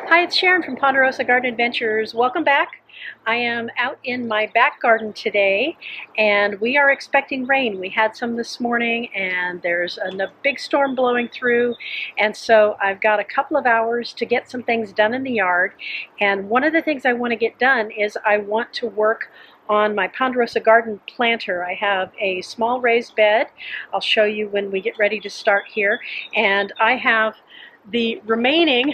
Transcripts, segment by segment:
Hi, it's Sharon from Ponderosa Garden Adventures. Welcome back. I am out in my back garden today and we are expecting rain. We had some this morning and there's a big storm blowing through, and so I've got a couple of hours to get some things done in the yard. And one of the things I want to get done is I want to work on my Ponderosa garden planter. I have a small raised bed. I'll show you when we get ready to start here. And I have the remaining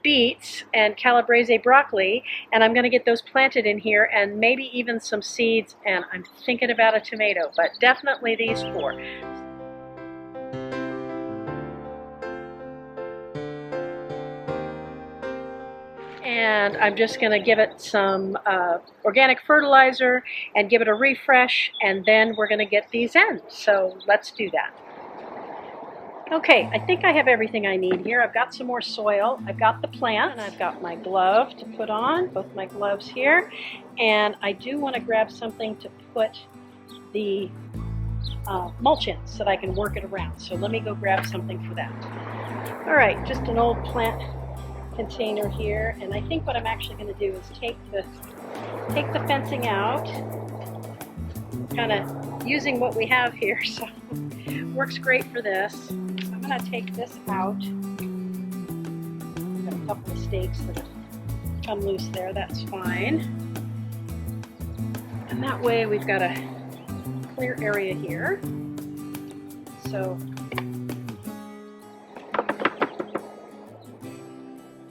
beets and calabrese broccoli, and I'm going to get those planted in here, and maybe even some seeds, and I'm thinking about a tomato, but definitely these four. And I'm just going to give it some organic fertilizer and give it a refresh, and then we're going to get these in. So let's do that. Okay, I think I have everything I need here. I've got some more soil, I've got the plants, and I've got my glove to put on, both my gloves here. And I do want to grab something to put the mulch in so that I can work it around. So let me go grab something for that. All right, just an old plant container here, and I think what I'm actually going to do is take the fencing out, kind of using what we have here, so works great for this. I'm going to take this out. Got a couple of stakes that have come loose there, that's fine. And that way we've got a clear area here. So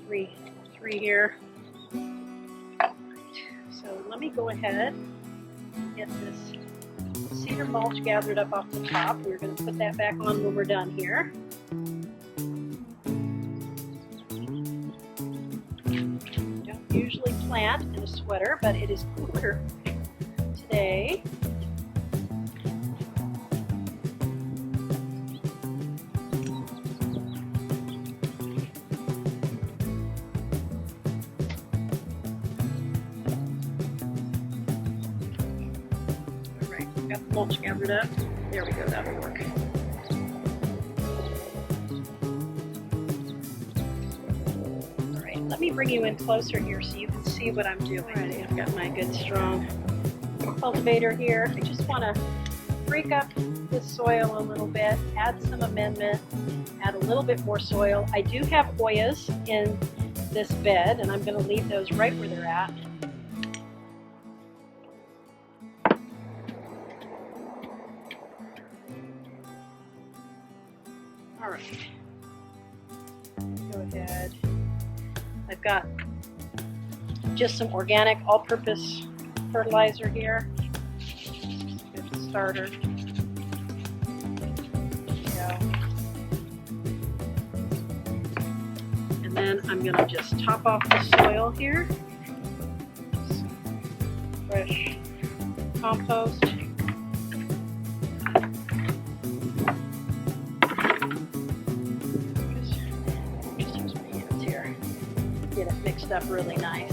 three here. So let me go ahead and get this cedar mulch gathered up off the top. We're going to put that back on when we're done here. Don't usually plant in a sweater, but it is cooler today. Got the mulch gathered up. There we go, that'll work. Alright, let me bring you in closer here so you can see what I'm doing. Alright, I've got my good strong cultivator here. I just want to break up the soil a little bit, add some amendment, add a little bit more soil. I do have Oyas in this bed, and I'm going to leave those right where they're at. All right, go ahead. I've got just some organic all-purpose fertilizer here. Good starter. There we go. And then I'm going to just top off the soil here. Some fresh compost. Get it mixed up really nice.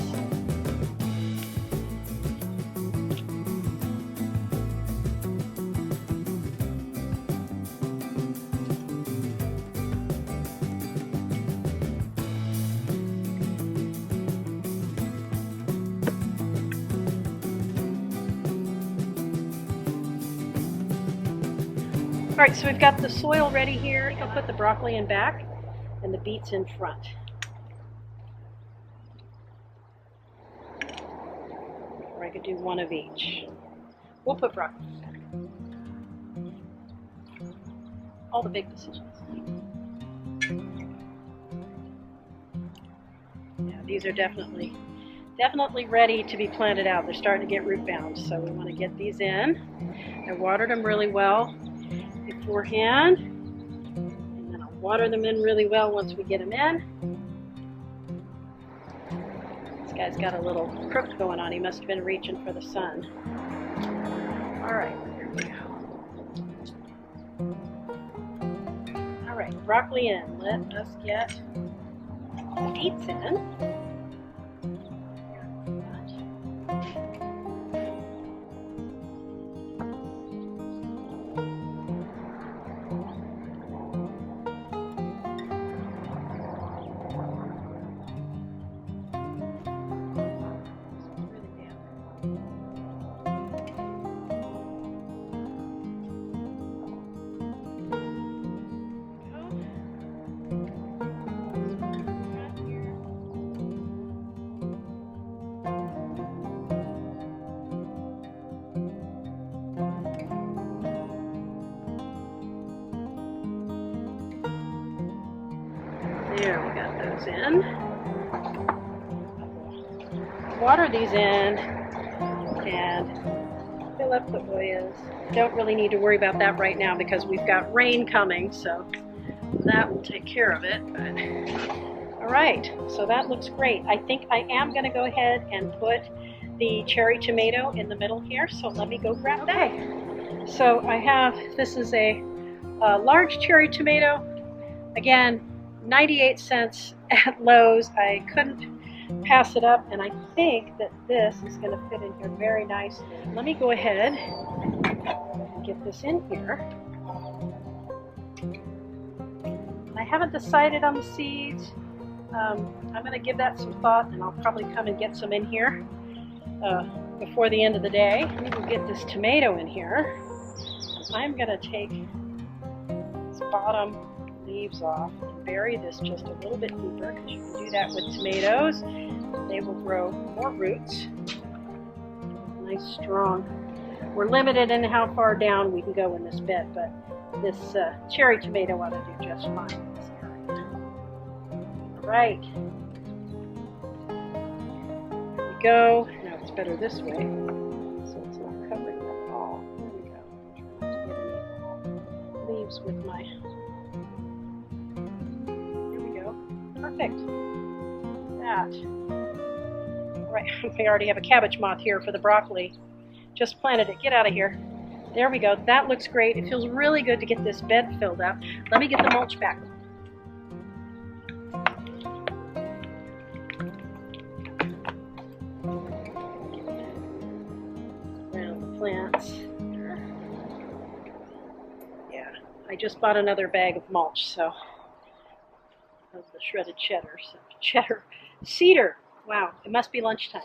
All right, so we've got the soil ready here. I'll put the broccoli in back and the beets in front. I could do one of each. We'll put broccoli back. All the big decisions. Yeah, these are definitely ready to be planted out. They're starting to get root bound, so we want to get these in. I watered them really well beforehand, and then I'll water them in really well once we get them in. This guy's got a little crook going on. He must have been reaching for the sun. All right, here we go. All right, broccoli in. Let us get the beets in. There, we got those in. Water these in and fill up the Oyas. Don't really need to worry about that right now because we've got rain coming, so that will take care of it. But all right, so that looks great. I think I am going to go ahead and put the cherry tomato in the middle here, so let me go grab that. So I have, this is a large cherry tomato. Again, 98 cents at Lowe's. I couldn't pass it up, and I think that this is going to fit in here very nicely. Let me go ahead and get this in here. I haven't decided on the seeds. I'm going to give that some thought, and I'll probably come and get some in here before the end of the day. Let me go get this tomato in here. I'm going to take this bottom leaves off and bury this just a little bit deeper, because you can do that with tomatoes. They will grow more roots. Nice, strong. We're limited in how far down we can go in this bed, but this cherry tomato ought to do just fine in this area. All right. There we go. Now it's better this way, so it's not covering that all. There we go. I'm trying to get any leaves with my... Perfect. That. All right, we already have a cabbage moth here for the broccoli. Just planted it. Get out of here. There we go. That looks great. It feels really good to get this bed filled up. Let me get the mulch back. Around the plants. Yeah, I just bought another bag of mulch, so of the shredded cheddar. So cedar. Wow, it must be lunchtime.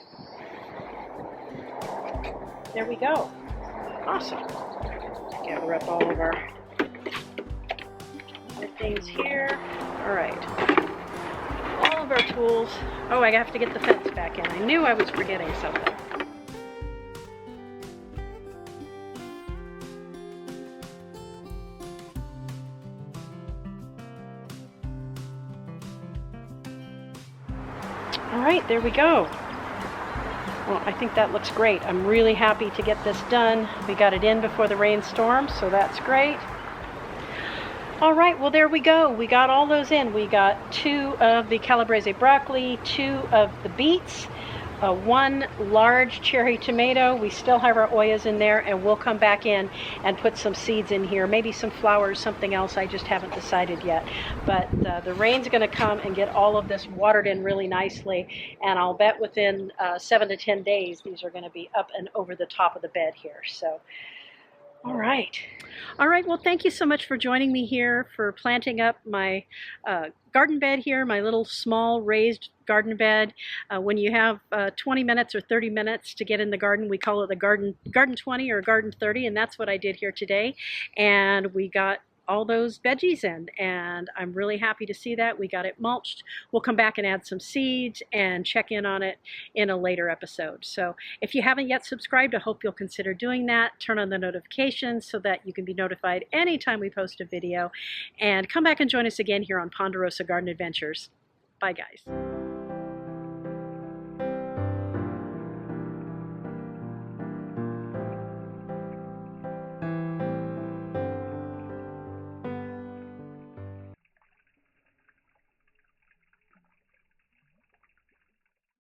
There we go. Awesome. Gather up all of our things here. All right. All of our tools. Oh, I have to get the fence back in. I knew I was forgetting something. All right, there we go. Well, I think that looks great. I'm really happy to get this done. We got it in before the rainstorm, so that's great. All right, well, there we go. We got all those in. We got 2 of the calabrese broccoli, 2 of the beets, 1 large cherry tomato. We still have our Oyas in there, and we'll come back in and put some seeds in here, maybe some flowers, something else. I just haven't decided yet. But the rain's going to come and get all of this watered in really nicely, and I'll bet within 7 to 10 days these are going to be up and over the top of the bed here. So, all right. All right, well, thank you so much for joining me here for planting up my garden bed here, my little small raised garden bed. When you have 20 minutes or 30 minutes to get in the garden, we call it the garden 20 or garden 30, and that's what I did here today. And we got all those veggies in, and I'm really happy to see that. We got it mulched. We'll come back and add some seeds and check in on it in a later episode. So if you haven't yet subscribed, I hope you'll consider doing that. Turn on the notifications so that you can be notified anytime we post a video, and come back and join us again here on Ponderosa Garden Adventures. Bye, guys.